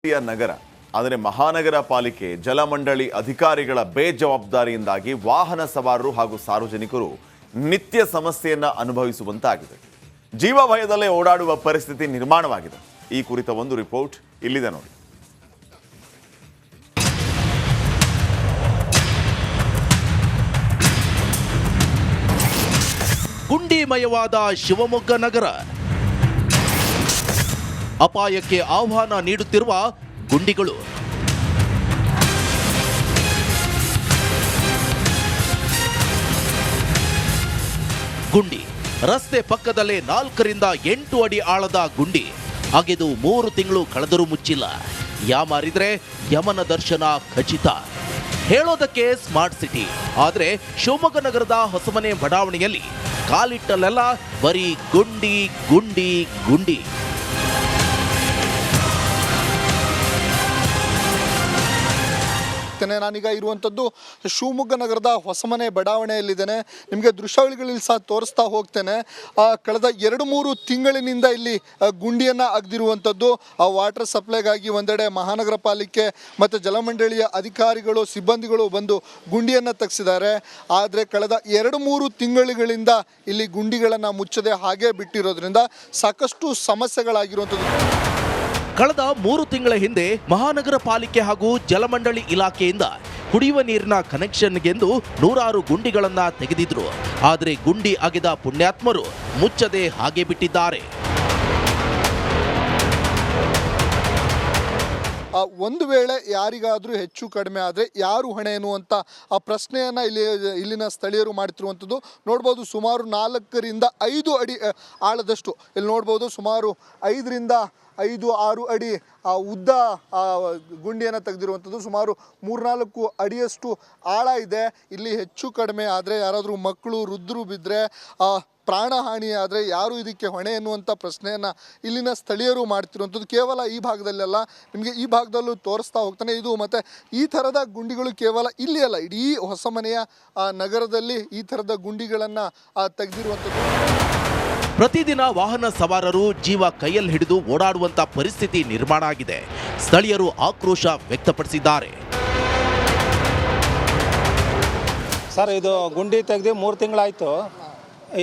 ನಗರ ಆದರೆ ಮಹಾನಗರ ಪಾಲಿಕೆ ಜಲಮಂಡಳಿ ಅಧಿಕಾರಿಗಳ ಬೇಜವಾಬ್ದಾರಿಯಿಂದಾಗಿ ವಾಹನ ಸವಾರರು ಹಾಗೂ ಸಾರ್ವಜನಿಕರು ನಿತ್ಯ ಸಮಸ್ಯೆಯನ್ನ ಅನುಭವಿಸುವಂತಾಗಿದೆ. ಜೀವ ಭಯದಲ್ಲೇ ಓಡಾಡುವ ಪರಿಸ್ಥಿತಿ ನಿರ್ಮಾಣವಾಗಿದೆ. ಈ ಕುರಿತ ಒಂದು ರಿಪೋರ್ಟ್ ಇಲ್ಲಿದೆ ನೋಡಿ. ಗುಂಡಿಮಯವಾದ ಶಿವಮೊಗ್ಗ ನಗರ, ಅಪಾಯಕ್ಕೆ ಆಹ್ವಾನ ನೀಡುತ್ತಿರುವ ಗುಂಡಿಗಳು. ಗುಂಡಿ ರಸ್ತೆ ಪಕ್ಕದಲ್ಲೇ 4 ರಿಂದ 8 ಅಡಿ ಆಳದ ಗುಂಡಿ ಅಗೆದು 3 ತಿಂಗಳು ಕಳೆದರೂ ಮುಚ್ಚಿಲ್ಲ. ಯಾಮಾರಿದ್ರೆ ಯಮನ ದರ್ಶನ ಖಚಿತ. ಹೇಳೋದಕ್ಕೆ ಸ್ಮಾರ್ಟ್ ಸಿಟಿ, ಆದರೆ ಶಿವಮೊಗ್ಗ ನಗರದ ಹೊಸಮನೆ ಬಡಾವಣೆಯಲ್ಲಿ ಕಾಲಿಟ್ಟಲ್ಲೆಲ್ಲ ಬರೀ ಗುಂಡಿ ಗುಂಡಿ ಗುಂಡಿ. ನಾನೀಗ ಇರುವಂಥದ್ದು ಶಿವಮೊಗ್ಗ ನಗರದ ಹೊಸಮನೆ ಬಡಾವಣೆಯಲ್ಲಿದ್ದೇನೆ. ನಿಮಗೆ ದೃಶ್ಯಾವಳಿಗಳಲ್ಲಿ ಸಹ ತೋರಿಸ್ತಾ ಹೋಗ್ತೇನೆ. ಕಳೆದ 2-3 ತಿಂಗಳಿನಿಂದ ಇಲ್ಲಿ ಗುಂಡಿಯನ್ನು ಅಗೆದಿರುವಂಥದ್ದು. ವಾಟರ್ ಸಪ್ಲೈಗಾಗಿ ಒಂದೆಡೆ ಮಹಾನಗರ ಪಾಲಿಕೆ ಮತ್ತು ಜಲಮಂಡಳಿಯ ಅಧಿಕಾರಿಗಳು ಸಿಬ್ಬಂದಿಗಳು ಬಂದು ಗುಂಡಿಯನ್ನು ತೆಗೆಸಿದ್ದಾರೆ. ಆದರೆ ಕಳೆದ 2-3 ತಿಂಗಳುಗಳಿಂದ ಇಲ್ಲಿ ಗುಂಡಿಗಳನ್ನು ಮುಚ್ಚದೆ ಹಾಗೆ ಬಿಟ್ಟಿರೋದ್ರಿಂದ ಸಾಕಷ್ಟು ಸಮಸ್ಯೆಗಳಾಗಿರುವಂಥದ್ದು. ಕಳೆದ 3 ತಿಂಗಳ ಹಿಂದೆ ಮಹಾನಗರ ಪಾಲಿಕೆ ಹಾಗೂ ಜಲಮಂಡಳಿ ಇಲಾಖೆಯಿಂದ ಕುಡಿಯುವ ನೀರಿನ ಕನೆಕ್ಷನ್ಗೆಂದು 100 ಗುಂಡಿಗಳನ್ನ ತೆಗೆದಿದ್ರು. ಆದರೆ ಗುಂಡಿ ಅಗೆದ ಪುಣ್ಯಾತ್ಮರು ಮುಚ್ಚದೆ ಹಾಗೆ ಬಿಟ್ಟಿದ್ದಾರೆ. ಒಂದು ವೇಳೆ ಯಾರಿಗಾದರೂ ಹೆಚ್ಚು ಕಡಿಮೆ ಆದರೆ ಯಾರು ಹೊಣೆ ಎನ್ನುವಂಥ ಆ ಪ್ರಶ್ನೆಯನ್ನು ಇಲ್ಲಿನ ಸ್ಥಳೀಯರು ಮಾಡ್ತಿರುವಂಥದ್ದು ನೋಡ್ಬೋದು. ಸುಮಾರು 4 ರಿಂದ 5 ಅಡಿ ಆಳದಷ್ಟು ಇಲ್ಲಿ ನೋಡ್ಬೋದು. ಸುಮಾರು 5 ರಿಂದ 5-6 ಅಡಿ ಉದ್ದ ಗುಂಡಿಯನ್ನು ತೆಗೆದಿರುವಂಥದ್ದು. ಸುಮಾರು 3-4 ಅಡಿಯಷ್ಟು ಆಳ ಇದೆ. ಇಲ್ಲಿ ಹೆಚ್ಚು ಕಡಿಮೆ ಆದರೆ ಯಾರಾದರೂ ಮಕ್ಕಳು ವೃದ್ಧರು ಬಿದ್ದರೆ ಪ್ರಾಣಹಾನಿ ಆದರೆ ಯಾರು ಇದಕ್ಕೆ ಹೊಣೆ ಎನ್ನುವಂಥ ಪ್ರಶ್ನೆಯನ್ನು ಇಲ್ಲಿನ ಸ್ಥಳೀಯರು ಮಾಡ್ತಿರುವಂಥದ್ದು. ಕೇವಲ ಈ ಭಾಗದಲ್ಲೆಲ್ಲ ನಿಮಗೆ ಈ ಭಾಗದಲ್ಲೂ ತೋರಿಸ್ತಾ ಹೋಗ್ತಾನೆ. ಇದು ಮತ್ತು ಈ ಥರದ ಗುಂಡಿಗಳು ಕೇವಲ ಇಲ್ಲಿ ಅಲ್ಲ, ಇಡೀ ಹೊಸಮನೆಯ ನಗರದಲ್ಲಿ ಈ ಥರದ ಗುಂಡಿಗಳನ್ನು ತೆಗೆದಿರುವಂಥದ್ದು. ಪ್ರತಿದಿನ ವಾಹನ ಸವಾರರು ಜೀವ ಕೈಯಲ್ಲಿ ಹಿಡಿದು ಓಡಾಡುವಂತ ಪರಿಸ್ಥಿತಿ ನಿರ್ಮಾಣ ಆಗಿದೆ. ಸ್ಥಳೀಯರು ಆಕ್ರೋಶ ವ್ಯಕ್ತಪಡಿಸಿದ್ದಾರೆ. ಸರ್, ಇದು ಗುಂಡಿ ತೆಗೆದು 3 ತಿಂಗಳಾಯಿತು.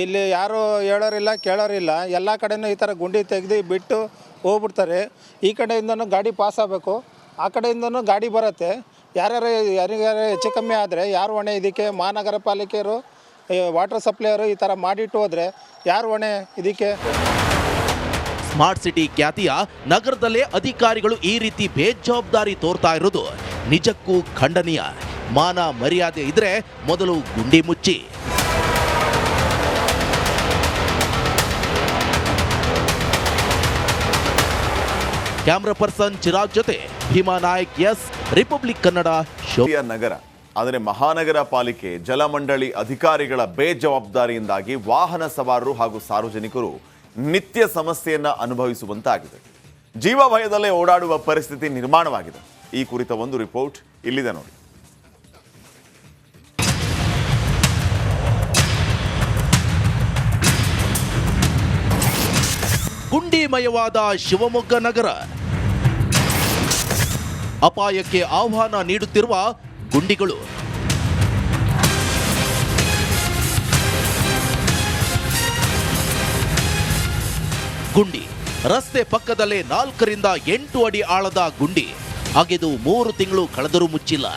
ಇಲ್ಲಿ ಯಾರು ಹೇಳೋರಿಲ್ಲ ಕೇಳೋರಿಲ್ಲ. ಎಲ್ಲ ಕಡೆನೂ ಈ ಥರ ಗುಂಡಿ ತೆಗೆದು ಬಿಟ್ಟು ಹೋಗ್ಬಿಡ್ತಾರೆ. ಈ ಕಡೆಯಿಂದನೂ ಗಾಡಿ ಪಾಸ್ ಆಗಬೇಕು, ಆ ಕಡೆಯಿಂದನೂ ಗಾಡಿ ಬರುತ್ತೆ. ಯಾರಿಗಾರು ಹೆಚ್ಚು ಕಮ್ಮಿ ಆದರೆ ಯಾರು ಹೊಣೆ ಇದಕ್ಕೆ? ಮಹಾನಗರ ಪಾಲಿಕೆಯವರು, ವಾಟರ್ ಸಪ್ಲೈಯರು ಈ ಥರ ಮಾಡಿಟ್ಟು ಹೋದರೆ ಯಾರು ಹೊಣೆ ಇದಕ್ಕೆ? ಸ್ಮಾರ್ಟ್ ಸಿಟಿ ಖ್ಯಾತಿಯ ನಗರದಲ್ಲೇ ಅಧಿಕಾರಿಗಳು ಈ ರೀತಿ ಬೇಜವಾಬ್ದಾರಿ ತೋರ್ತಾ ಇರೋದು ನಿಜಕ್ಕೂ ಖಂಡನೀಯ. ಮಾನ ಮರ್ಯಾದೆ ಇದ್ರೆ ಮೊದಲು ಗುಂಡಿ ಮುಚ್ಚಿ. ಕ್ಯಾಮ್ರಾ ಪರ್ಸನ್ ಚಿರಾಗ್ ಜೊತೆ ಭೀಮಾ ನಾಯಕ್, ಎಸ್ ರಿಪಬ್ಲಿಕ್ ಕನ್ನಡ, ನಗರ ಆದರೆ ಮಹಾನಗರ ಪಾಲಿಕೆ ಜಲಮಂಡಳಿ ಅಧಿಕಾರಿಗಳ ಬೇಜವಾಬ್ದಾರಿಯಿಂದಾಗಿ ವಾಹನ ಸವಾರರು ಹಾಗೂ ಸಾರ್ವಜನಿಕರು ನಿತ್ಯ ಸಮಸ್ಯೆಯನ್ನ ಅನುಭವಿಸುವಂತಾಗಿದೆ. ಜೀವ ಭಯದಲ್ಲೇ ಓಡಾಡುವ ಪರಿಸ್ಥಿತಿ ನಿರ್ಮಾಣವಾಗಿದೆ. ಈ ಕುರಿತ ಒಂದು ರಿಪೋರ್ಟ್ ಇಲ್ಲಿದೆ ನೋಡಿ. ಗುಂಡಿಮಯವಾದ ಶಿವಮೊಗ್ಗ ನಗರ, ಅಪಾಯಕ್ಕೆ ಆಹ್ವಾನ ನೀಡುತ್ತಿರುವ ಗುಂಡಿಗಳು. ಗುಂಡಿ ರಸ್ತೆ ಪಕ್ಕದಲ್ಲೇ 4 ರಿಂದ 8 ಅಡಿ ಆಳದ ಗುಂಡಿ ಅಗೆದು 3 ತಿಂಗಳು ಕಳೆದರೂ ಮುಚ್ಚಿಲ್ಲ.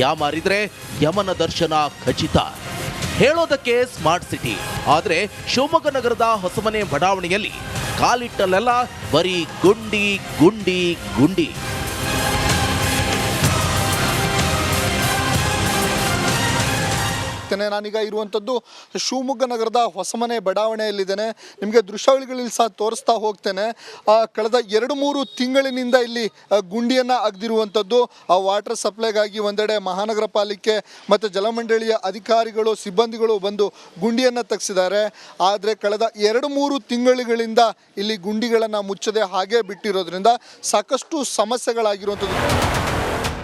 ಯಾಮಾರಿದ್ರೆ ಯಮನ ದರ್ಶನ ಖಚಿತ. ಹೇಳೋದಕ್ಕೆ ಸ್ಮಾರ್ಟ್ ಸಿಟಿ, ಆದರೆ ಶಿವಮೊಗ್ಗ ನಗರದ ಹೊಸಮನೆ ಬಡಾವಣೆಯಲ್ಲಿ ಕಾಲಿಟ್ಟಲ್ಲೆಲ್ಲ ಬರೀ ಗುಂಡಿ ಗುಂಡಿ ಗುಂಡಿ. ನಾನೀಗ ಇರುವಂಥದ್ದು ಶಿವಮೊಗ್ಗ ನಗರದ ಹೊಸಮನೆ ಬಡಾವಣೆಯಲ್ಲಿದ್ದೇನೆ. ನಿಮಗೆ ದೃಶ್ಯಾವಳಿಗಳಲ್ಲಿ ಸಹ ತೋರಿಸ್ತಾ ಹೋಗ್ತೇನೆ. ಕಳೆದ 2-3 ತಿಂಗಳಿನಿಂದ ಇಲ್ಲಿ ಗುಂಡಿಯನ್ನು ಅಗೆದಿರುವಂಥದ್ದು. ವಾಟರ್ ಸಪ್ಲೈಗಾಗಿ ಒಂದೆಡೆ ಮಹಾನಗರ ಪಾಲಿಕೆ ಮತ್ತು ಜಲಮಂಡಳಿಯ ಅಧಿಕಾರಿಗಳು ಸಿಬ್ಬಂದಿಗಳು ಬಂದು ಗುಂಡಿಯನ್ನು ತೆಗೆಸಿದ್ದಾರೆ. ಆದರೆ ಕಳೆದ 2-3 ತಿಂಗಳುಗಳಿಂದ ಇಲ್ಲಿ ಗುಂಡಿಗಳನ್ನು ಮುಚ್ಚದೆ ಹಾಗೆ ಬಿಟ್ಟಿರೋದ್ರಿಂದ ಸಾಕಷ್ಟು ಸಮಸ್ಯೆಗಳಾಗಿರುವಂಥದ್ದು.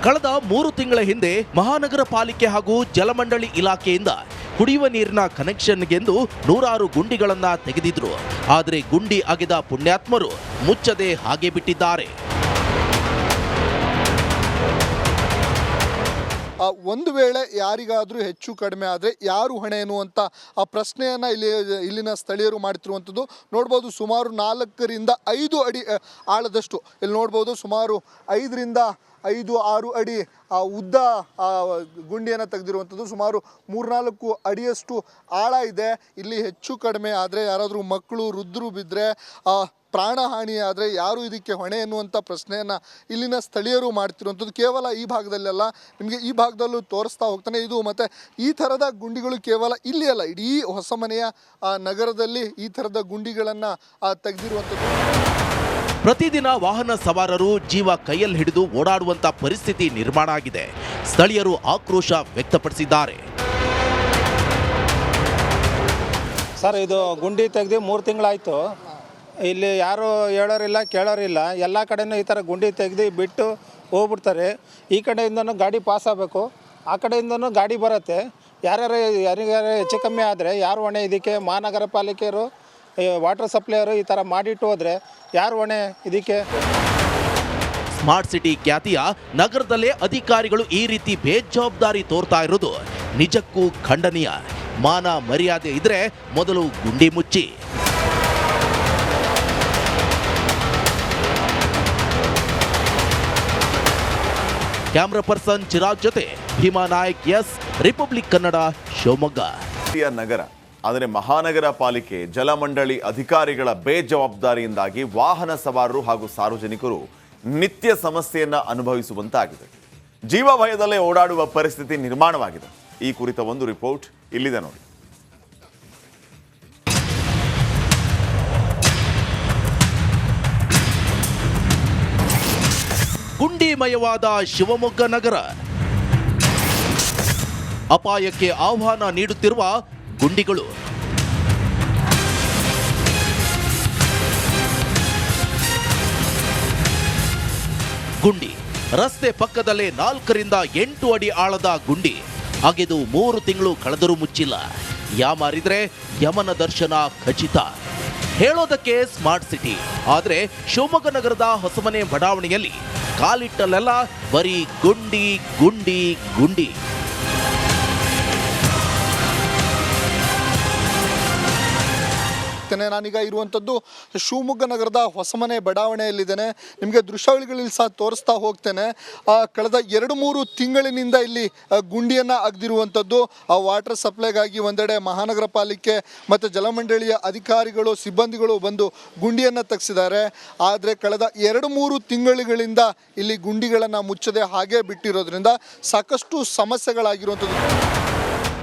ಕಳೆದ 3 ತಿಂಗಳ ಹಿಂದೆ ಮಹಾನಗರ ಪಾಲಿಕೆ ಹಾಗೂ ಜಲಮಂಡಳಿ ಇಲಾಖೆಯಿಂದ ಕುಡಿಯುವ ನೀರಿನ ಕನೆಕ್ಷನ್ಗೆಂದು 100 ಗುಂಡಿಗಳನ್ನ ತೆಗೆದಿದ್ರು. ಆದರೆ ಗುಂಡಿ ಅಗೆದ ಪುಣ್ಯಾತ್ಮರು ಮುಚ್ಚದೆ ಹಾಗೆ ಬಿಟ್ಟಿದ್ದಾರೆ. ಒಂದು ವೇಳೆ ಯಾರಿಗಾದರೂ ಹೆಚ್ಚು ಕಡಿಮೆ ಆದರೆ ಯಾರು ಹೊಣೆ ಎನ್ನುವಂಥ ಆ ಪ್ರಶ್ನೆಯನ್ನು ಇಲ್ಲಿನ ಸ್ಥಳೀಯರು ಮಾಡ್ತಿರುವಂಥದ್ದು. ನೋಡ್ಬೋದು ಸುಮಾರು 4ರಿಂದ 5 ಅಡಿ ಆಳದಷ್ಟು ಇಲ್ಲಿ ನೋಡ್ಬೋದು ಸುಮಾರು 5 ಅಡಿ ಉದ್ದ ಗುಂಡಿಯನ್ನು ತೆಗೆದಿರುವಂಥದ್ದು. ಸುಮಾರು 3-4 ಅಡಿಯಷ್ಟು ಆಳ ಇದೆ. ಇಲ್ಲಿ ಹೆಚ್ಚು ಕಡಿಮೆ ಆದರೆ ಯಾರಾದರೂ ಮಕ್ಕಳು ವೃದ್ಧರು ಬಿದ್ದರೆ ಪ್ರಾಣಹಾನಿ ಆದರೆ ಯಾರು ಇದಕ್ಕೆ ಹೊಣೆ ಎನ್ನುವಂಥ ಪ್ರಶ್ನೆಯನ್ನು ಇಲ್ಲಿನ ಸ್ಥಳೀಯರು ಮಾಡ್ತಿರುವಂಥದ್ದು. ಕೇವಲ ಈ ಭಾಗದಲ್ಲೆಲ್ಲ ನಿಮಗೆ ಈ ಭಾಗದಲ್ಲೂ ತೋರಿಸ್ತಾ ಹೋಗ್ತಾನೆ. ಇದು ಮತ್ತು ಈ ಥರದ ಗುಂಡಿಗಳು ಕೇವಲ ಇಲ್ಲಿ ಅಲ್ಲ, ಇಡೀ ಹೊಸಮನೆಯ ನಗರದಲ್ಲಿ ಈ ಥರದ ಗುಂಡಿಗಳನ್ನು ತೆಗೆದಿರುವಂಥದ್ದು. ಪ್ರತಿದಿನ ವಾಹನ ಸವಾರರು ಜೀವ ಕೈಯಲ್ಲಿ ಹಿಡಿದು ಓಡಾಡುವಂತ ಪರಿಸ್ಥಿತಿ ನಿರ್ಮಾಣ ಆಗಿದೆ. ಸ್ಥಳೀಯರು ಆಕ್ರೋಶ ವ್ಯಕ್ತಪಡಿಸಿದ್ದಾರೆ. ಸರ್ ಇದು ಗುಂಡಿ ತೆಗೆದು 3 ತಿಂಗಳಾಯಿತು. ಇಲ್ಲಿ ಯಾರು ಹೇಳೋರಿಲ್ಲ ಕೇಳೋರಿಲ್ಲ. ಎಲ್ಲ ಕಡೆನೂ ಈ ಥರ ಗುಂಡಿ ತೆಗೆದು ಬಿಟ್ಟು ಹೋಗ್ಬಿಡ್ತಾರೆ. ಈ ಕಡೆಯಿಂದನೂ ಗಾಡಿ ಪಾಸ್ ಆಗಬೇಕು, ಆ ಕಡೆಯಿಂದನೂ ಗಾಡಿ ಬರುತ್ತೆ. ಯಾರಿಗಾರು ಹೆಚ್ಚು ಕಮ್ಮಿ ಆದರೆ ಯಾರು ಹೊಣೆ ಇದಕ್ಕೆ? ಮಹಾನಗರ ಪಾಲಿಕೆಯವರು, ವಾಟರ್ ಸಪ್ಲೈಯರು ಈ ಥರ ಮಾಡಿಟ್ಟು ಹೋದರೆ ಯಾರು ಹೊಣೆ ಇದಕ್ಕೆ? ಸ್ಮಾರ್ಟ್ ಸಿಟಿ ಖ್ಯಾತಿಯ ನಗರದಲ್ಲೇ ಅಧಿಕಾರಿಗಳು ಈ ರೀತಿ ಬೇಜವಾಬ್ದಾರಿ ತೋರ್ತಾ ಇರೋದು ನಿಜಕ್ಕೂ ಖಂಡನೀಯ. ಮಾನ ಮರ್ಯಾದೆ ಇದ್ರೆ ಮೊದಲು ಗುಂಡಿ ಮುಚ್ಚಿ. ಕ್ಯಾಮ್ರಾ ಪರ್ಸನ್ ಚಿರಾಗ್ ಜೊತೆ ಭೀಮಾ ನಾಯಕ್, ಎಸ್ ರಿಪಬ್ಲಿಕ್ ಕನ್ನಡ, ಶಿವಮೊಗ್ಗ. ನಗರ ಆದರೆ ಮಹಾನಗರ ಪಾಲಿಕೆ ಜಲಮಂಡಳಿ ಅಧಿಕಾರಿಗಳ ಬೇಜವಾಬ್ದಾರಿಯಿಂದಾಗಿ ವಾಹನ ಸವಾರರು ಹಾಗೂ ಸಾರ್ವಜನಿಕರು ನಿತ್ಯ ಸಮಸ್ಯೆಯನ್ನ ಅನುಭವಿಸುವಂತಾಗಿದೆ. ಜೀವ ಭಯದಲ್ಲೇ ಓಡಾಡುವ ಪರಿಸ್ಥಿತಿ ನಿರ್ಮಾಣವಾಗಿದೆ. ಈ ಕುರಿತ ಒಂದು ರಿಪೋರ್ಟ್ ಇಲ್ಲಿದೆ ನೋಡಿ. ಗುಂಡಿಮಯವಾದ ಶಿವಮೊಗ್ಗ ನಗರ. ಅಪಾಯಕ್ಕೆ ಆಹ್ವಾನ ನೀಡುತ್ತಿರುವ ಗುಂಡಿಗಳು. ಗುಂಡಿ ರಸ್ತೆ ಪಕ್ಕದಲ್ಲೇ 4ರಿಂದ 8 ಅಡಿ ಆಳದ ಗುಂಡಿ ಅಗೆದು 3 ತಿಂಗಳು ಕಳೆದರೂ ಮುಚ್ಚಿಲ್ಲ. ಯಾಮಾರಿದ್ರೆ ಯಮನ ದರ್ಶನ ಖಚಿತ. ಹೇಳೋದಕ್ಕೆ ಸ್ಮಾರ್ಟ್ ಸಿಟಿ, ಆದರೆ ಶಿವಮೊಗ್ಗ ನಗರದ ಹೊಸಮನೆ ಬಡಾವಣೆಯಲ್ಲಿ ಕಾಲಿಟ್ಟಲ್ಲೆಲ್ಲ ಬರೀ ಗುಂಡಿ ಗುಂಡಿ ಗುಂಡಿ. ನಾನೀಗ ಇರುವಂಥದ್ದು ಶಿವಮೊಗ್ಗ ನಗರದ ಹೊಸಮನೆ ಬಡಾವಣೆಯಲ್ಲಿದ್ದೇನೆ. ನಿಮಗೆ ದೃಶ್ಯಾವಳಿಗಳಲ್ಲಿ ಸಹ ತೋರಿಸ್ತಾ ಹೋಗ್ತೇನೆ. ಕಳೆದ 2-3 ತಿಂಗಳಿನಿಂದ ಇಲ್ಲಿ ಗುಂಡಿಯನ್ನು ಅಗೆದಿರುವಂಥದ್ದು. ವಾಟರ್ ಸಪ್ಲೈಗಾಗಿ ಒಂದೆಡೆ ಮಹಾನಗರ ಪಾಲಿಕೆ ಮತ್ತು ಜಲಮಂಡಳಿಯ ಅಧಿಕಾರಿಗಳು, ಸಿಬ್ಬಂದಿಗಳು ಬಂದು ಗುಂಡಿಯನ್ನು ತೆಗೆಸಿದ್ದಾರೆ. ಆದರೆ ಕಳೆದ 2-3 ತಿಂಗಳುಗಳಿಂದ ಇಲ್ಲಿ ಗುಂಡಿಗಳನ್ನು ಮುಚ್ಚದೆ ಹಾಗೆ ಬಿಟ್ಟಿರೋದ್ರಿಂದ ಸಾಕಷ್ಟು ಸಮಸ್ಯೆಗಳಾಗಿರುವಂಥದ್ದು.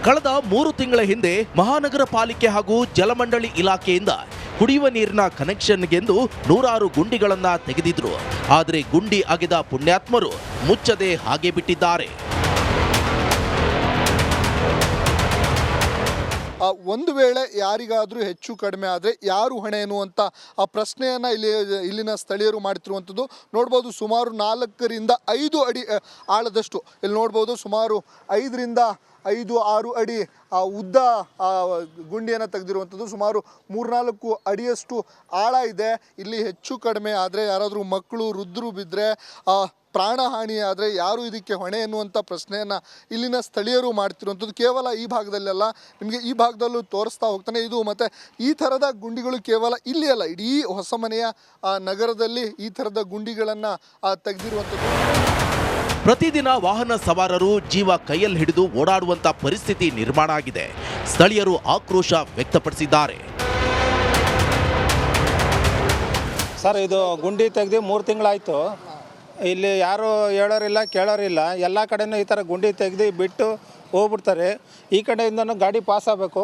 ಕಳೆದ 3 ತಿಂಗಳ ಹಿಂದೆ ಮಹಾನಗರ ಪಾಲಿಕೆ ಹಾಗೂ ಜಲಮಂಡಳಿ ಇಲಾಖೆಯಿಂದ ಕುಡಿಯುವ ನೀರಿನ ಕನೆಕ್ಷನ್ಗೆಂದು 100 ಗುಂಡಿಗಳನ್ನ ತೆಗೆದಿದ್ರು. ಆದರೆ ಗುಂಡಿ ಅಗೆದ ಪುಣ್ಯಾತ್ಮರು ಮುಚ್ಚದೆ ಹಾಗೆ ಬಿಟ್ಟಿದ್ದಾರೆ. ಒಂದು ವೇಳೆ ಯಾರಿಗಾದರೂ ಹೆಚ್ಚು ಕಡಿಮೆ ಆದರೆ ಯಾರು ಹೊಣೆ ಎನ್ನುವಂಥ ಆ ಪ್ರಶ್ನೆಯನ್ನು ಇಲ್ಲಿನ ಸ್ಥಳೀಯರು ಮಾಡ್ತಿರುವಂಥದ್ದು. ನೋಡ್ಬೋದು ಸುಮಾರು 4ರಿಂದ 5 ಅಡಿ ಆಳದಷ್ಟು ಇಲ್ಲಿ ನೋಡ್ಬೋದು ಸುಮಾರು 5-6 ಅಡಿ ಉದ್ದ ಗುಂಡಿಯನ್ನು ತೆಗೆದಿರುವಂಥದ್ದು. ಸುಮಾರು 3-4 ಅಡಿಯಷ್ಟು ಆಳ ಇದೆ. ಇಲ್ಲಿ ಹೆಚ್ಚು ಕಡಿಮೆ ಆದರೆ ಯಾರಾದರೂ ಮಕ್ಕಳು ವೃದ್ಧರು ಬಿದ್ದರೆ ಪ್ರಾಣಹಾನಿ ಆದರೆ ಯಾರು ಇದಕ್ಕೆ ಹೊಣೆ ಎನ್ನುವಂಥ ಪ್ರಶ್ನೆಯನ್ನು ಇಲ್ಲಿನ ಸ್ಥಳೀಯರು ಮಾಡ್ತಿರುವಂಥದ್ದು. ಕೇವಲ ಈ ಭಾಗದಲ್ಲೆಲ್ಲ ನಿಮಗೆ ಈ ಭಾಗದಲ್ಲೂ ತೋರಿಸ್ತಾ ಹೋಗ್ತಾನೆ. ಇದು ಮತ್ತು ಈ ಥರದ ಗುಂಡಿಗಳು ಕೇವಲ ಇಲ್ಲಿ ಅಲ್ಲ, ಇಡೀ ಹೊಸಮನೆಯ ನಗರದಲ್ಲಿ ಈ ಥರದ ಗುಂಡಿಗಳನ್ನು ತೆಗೆದಿರುವಂಥದ್ದು. ಪ್ರತಿದಿನ ವಾಹನ ಸವಾರರು ಜೀವ ಕೈಯಲ್ಲಿ ಹಿಡಿದು ಓಡಾಡುವಂತ ಪರಿಸ್ಥಿತಿ ನಿರ್ಮಾಣ ಆಗಿದೆ. ಸ್ಥಳೀಯರು ಆಕ್ರೋಶ ವ್ಯಕ್ತಪಡಿಸಿದ್ದಾರೆ. ಸರ್ ಇದು ಗುಂಡಿ ತೆಗೆದು 3 ತಿಂಗಳಾಯಿತು. ಇಲ್ಲಿ ಯಾರು ಹೇಳೋರಿಲ್ಲ ಕೇಳೋರಿಲ್ಲ. ಎಲ್ಲ ಕಡೆನೂ ಈ ಥರ ಗುಂಡಿ ತೆಗೆದು ಬಿಟ್ಟು ಹೋಗ್ಬಿಡ್ತಾರೆ. ಈ ಕಡೆಯಿಂದನೂ ಗಾಡಿ ಪಾಸ್ ಆಗಬೇಕು,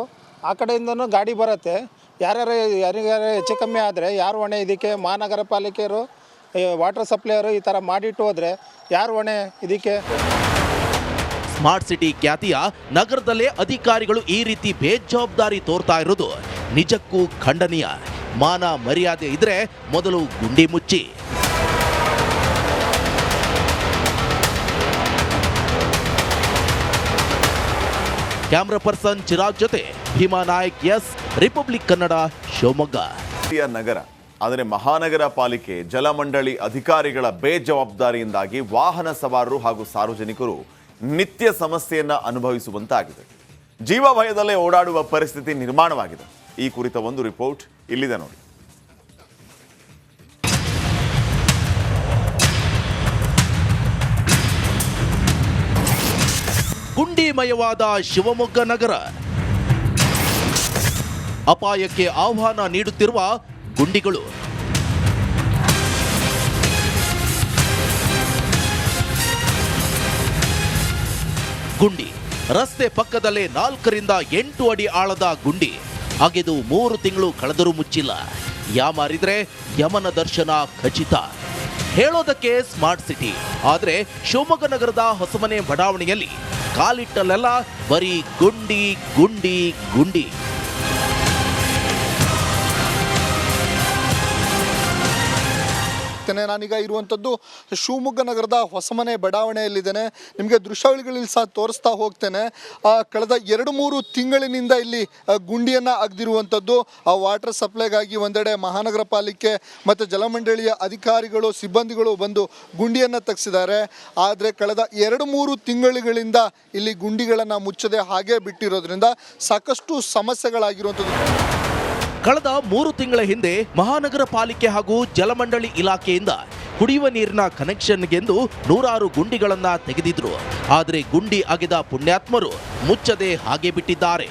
ಆ ಕಡೆಯಿಂದನೂ ಗಾಡಿ ಬರುತ್ತೆ. ಯಾರಿಗಾರು ಹೆಚ್ಚು ಕಮ್ಮಿ ಆದರೆ ಯಾರು ಹೊಣೆ ಇದಕ್ಕೆ? ಮಹಾನಗರ ಪಾಲಿಕೆಯವರು, ವಾಟರ್ ಸಪ್ಲೈಯರು ಈ ಥರ ಮಾಡಿಟ್ಟು ಹೋದರೆ ಯಾರು ಹೊಣೆ ಇದಕ್ಕೆ? ಸ್ಮಾರ್ಟ್ ಸಿಟಿ ಖ್ಯಾತಿಯ ನಗರದಲ್ಲೇ ಅಧಿಕಾರಿಗಳು ಈ ರೀತಿ ಬೇಜವಾಬ್ದಾರಿ ತೋರ್ತಾ ಇರೋದು ನಿಜಕ್ಕೂ ಖಂಡನೀಯ. ಮಾನ ಮರ್ಯಾದೆ ಇದ್ರೆ ಮೊದಲು ಗುಂಡಿ ಮುಚ್ಚಿ. ಕ್ಯಾಮ್ರಾ ಪರ್ಸನ್ ಚಿರಾಗ್ ಜೊತೆ ಭೀಮಾ ನಾಯಕ್, ಎಸ್ ರಿಪಬ್ಲಿಕ್ ಕನ್ನಡ, ಶಿವಮೊಗ್ಗ. ನಗರ ಆದರೆ ಮಹಾನಗರ ಪಾಲಿಕೆ ಜಲಮಂಡಳಿ ಅಧಿಕಾರಿಗಳ ಬೇಜವಾಬ್ದಾರಿಯಿಂದಾಗಿ ವಾಹನ ಸವಾರರು ಹಾಗೂ ಸಾರ್ವಜನಿಕರು ನಿತ್ಯ ಸಮಸ್ಯೆಯನ್ನ ಅನುಭವಿಸುವಂತಾಗಿದೆ. ಜೀವ ಭಯದಲ್ಲೇ ಓಡಾಡುವ ಪರಿಸ್ಥಿತಿ ನಿರ್ಮಾಣವಾಗಿದೆ. ಈ ಕುರಿತ ಒಂದು ರಿಪೋರ್ಟ್ ಇಲ್ಲಿದೆ ನೋಡಿ. ಗುಂಡಿಮಯವಾದ ಶಿವಮೊಗ್ಗ ನಗರ, ಅಪಾಯಕ್ಕೆ ಆಹ್ವಾನ ನೀಡುತ್ತಿರುವ ಗುಂಡಿಗಳು. ಗುಂಡಿ ರಸ್ತೆ ಪಕ್ಕದಲ್ಲೇ 4 ರಿಂದ 8 ಅಡಿ ಆಳದ ಗುಂಡಿ ಅಗೆದು 3 ತಿಂಗಳು ಕಳೆದರೂ ಮುಚ್ಚಿಲ್ಲ. ಯಾಮಾರಿದ್ರೆ ಯಮನ ದರ್ಶನ ಖಚಿತ. ಹೇಳೋದಕ್ಕೆ ಸ್ಮಾರ್ಟ್ ಸಿಟಿ, ಆದರೆ ಶಿವಮೊಗ್ಗ ನಗರದ ಹೊಸಮನೆ ಬಡಾವಣೆಯಲ್ಲಿ ಕಾಲಿಟ್ಟಲ್ಲೆಲ್ಲ ಬರೀ ಗುಂಡಿ ಗುಂಡಿ ಗುಂಡಿ. ನಾನೀಗ ಇರುವಂಥದ್ದು ಶಿವಮೊಗ್ಗ ನಗರದ ಹೊಸಮನೆ ಬಡಾವಣೆಯಲ್ಲಿದ್ದೇನೆ. ನಿಮಗೆ ದೃಶ್ಯಾವಳಿಗಳಲ್ಲಿ ಸಹ ತೋರಿಸ್ತಾ ಹೋಗ್ತೇನೆ. ಕಳೆದ 2-3 ತಿಂಗಳಿನಿಂದ ಇಲ್ಲಿ ಗುಂಡಿಯನ್ನು ಅಗೆದಿರುವಂಥದ್ದು. ವಾಟರ್ ಸಪ್ಲೈಗಾಗಿ ಒಂದೆಡೆ ಮಹಾನಗರ ಪಾಲಿಕೆ ಮತ್ತು ಜಲಮಂಡಳಿಯ ಅಧಿಕಾರಿಗಳು ಸಿಬ್ಬಂದಿಗಳು ಬಂದು ಗುಂಡಿಯನ್ನು ತೆಗೆಸಿದ್ದಾರೆ. ಆದರೆ ಕಳೆದ 2-3 ತಿಂಗಳುಗಳಿಂದ ಇಲ್ಲಿ ಗುಂಡಿಗಳನ್ನು ಮುಚ್ಚದೆ ಹಾಗೆ ಬಿಟ್ಟಿರೋದ್ರಿಂದ ಸಾಕಷ್ಟು ಸಮಸ್ಯೆಗಳಾಗಿರುವಂಥದ್ದು. ಕಳೆದ 3 ತಿಂಗಳ ಹಿಂದೆ ಮಹಾನಗರ ಪಾಲಿಕೆ ಹಾಗೂ ಜಲಮಂಡಳಿ ಇಲಾಖೆಯಿಂದ ಕುಡಿಯುವ ನೀರಿನ ಕನೆಕ್ಷನ್ಗೆಂದು 100 ಗುಂಡಿಗಳನ್ನ ತೆಗೆದಿದ್ರು. ಆದರೆ ಗುಂಡಿ ಅಗೆದ ಪುಣ್ಯಾತ್ಮರು ಮುಚ್ಚದೆ ಹಾಗೆ ಬಿಟ್ಟಿದ್ದಾರೆ.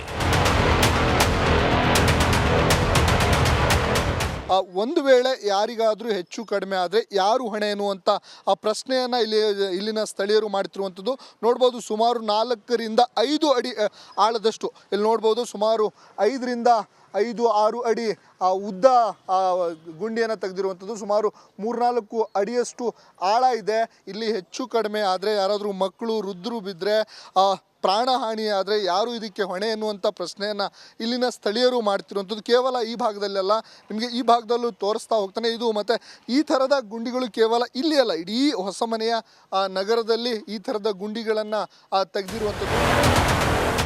ಒಂದು ವೇಳೆ ಯಾರಿಗಾದರೂ ಹೆಚ್ಚು ಕಡಿಮೆ ಆದರೆ ಯಾರು ಹೊಣೆ ಎನ್ನುವಂಥ ಆ ಪ್ರಶ್ನೆಯನ್ನು ಇಲ್ಲಿನ ಸ್ಥಳೀಯರು ಮಾಡ್ತಿರುವಂಥದ್ದು. ನೋಡ್ಬೋದು, ಸುಮಾರು 4 ರಿಂದ 5 ಅಡಿ ಆಳದಷ್ಟು ಇಲ್ಲಿ ನೋಡ್ಬೋದು. ಸುಮಾರು 5 ರಿಂದ 5-6 ಅಡಿ ಉದ್ದ ಗುಂಡಿಯನ್ನು ತೆಗೆದಿರುವಂಥದ್ದು. ಸುಮಾರು 3-4 ಅಡಿಯಷ್ಟು ಆಳ ಇದೆ. ಇಲ್ಲಿ ಹೆಚ್ಚು ಕಡಿಮೆ ಆದರೆ ಯಾರಾದರೂ ಮಕ್ಕಳು ವೃದ್ಧರು ಬಿದ್ದರೆ ಪ್ರಾಣಹಾನಿ ಆದರೆ ಯಾರು ಇದಕ್ಕೆ ಹೊಣೆ ಎನ್ನುವಂಥ ಪ್ರಶ್ನೆಯನ್ನು ಇಲ್ಲಿನ ಸ್ಥಳೀಯರು ಮಾಡ್ತಿರುವಂಥದ್ದು. ಕೇವಲ ಈ ಭಾಗದಲ್ಲೆಲ್ಲ, ನಿಮಗೆ ಈ ಭಾಗದಲ್ಲೂ ತೋರಿಸ್ತಾ ಹೋಗ್ತಾನೆ. ಇದು ಮತ್ತು ಈ ಥರದ ಗುಂಡಿಗಳು ಕೇವಲ ಇಲ್ಲಿ ಅಲ್ಲ, ಇಡೀ ಹೊಸಮನೆಯ ನಗರದಲ್ಲಿ ಈ ಥರದ ಗುಂಡಿಗಳನ್ನು ತೆಗೆದಿರುವಂಥದ್ದು.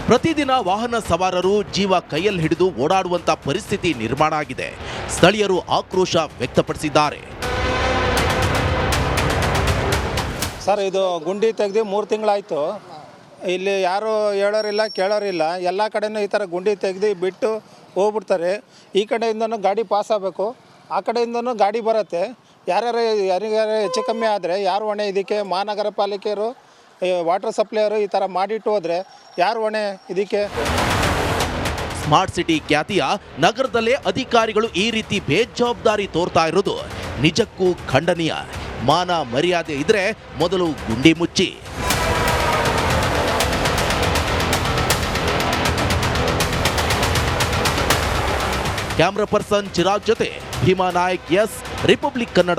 ಪ್ರತಿದಿನ ವಾಹನ ಸವಾರರು ಜೀವ ಕೈಯಲ್ಲಿ ಹಿಡಿದು ಓಡಾಡುವಂತ ಪರಿಸ್ಥಿತಿ ನಿರ್ಮಾಣ ಆಗಿದೆ. ಸ್ಥಳೀಯರು ಆಕ್ರೋಶ ವ್ಯಕ್ತಪಡಿಸಿದ್ದಾರೆ. ಸರ್, ಇದು ಗುಂಡಿ ತೆಗೆದು 3 ತಿಂಗಳಾಯಿತು. ಇಲ್ಲಿ ಯಾರು ಹೇಳೋರಿಲ್ಲ ಕೇಳೋರಿಲ್ಲ. ಎಲ್ಲ ಕಡೆನೂ ಈ ಥರ ಗುಂಡಿ ತೆಗೆದು ಬಿಟ್ಟು ಹೋಗ್ಬಿಡ್ತಾರೆ. ಈ ಕಡೆಯಿಂದನೂ ಗಾಡಿ ಪಾಸ್ ಆಗಬೇಕು, ಆ ಕಡೆಯಿಂದನೂ ಗಾಡಿ ಬರುತ್ತೆ. ಯಾರಿಗಾರು ಹೆಚ್ಚು ಕಮ್ಮಿ ಆದರೆ ಯಾರು ಹೊಣೆ ಇದಕ್ಕೆ? ಮಹಾನಗರ ಪಾಲಿಕೆಯವರು, ವಾಟರ್ ಸಪ್ಲೈಯರು ಈ ಥರ ಮಾಡಿಟ್ಟು ಹೋದರೆ ಯಾರು ಹೊಣೆ ಇದಕ್ಕೆ? ಸ್ಮಾರ್ಟ್ ಸಿಟಿ ಖ್ಯಾತಿಯ ನಗರದಲ್ಲೇ ಅಧಿಕಾರಿಗಳು ಈ ರೀತಿ ಬೇಜವಾಬ್ದಾರಿ ತೋರ್ತಾ ಇರೋದು ನಿಜಕ್ಕೂ ಖಂಡನೀಯ. ಮಾನ ಮರ್ಯಾದೆ ಇದ್ರೆ ಮೊದಲು ಗುಂಡಿ ಮುಚ್ಚಿ. ಕ್ಯಾಮ್ರಾ ಪರ್ಸನ್ ಚಿರಾಗ್ ಜೊತೆ ಭೀಮಾ ನಾಯಕ್, ಎಸ್ ರಿಪಬ್ಲಿಕ್ ಕನ್ನಡ.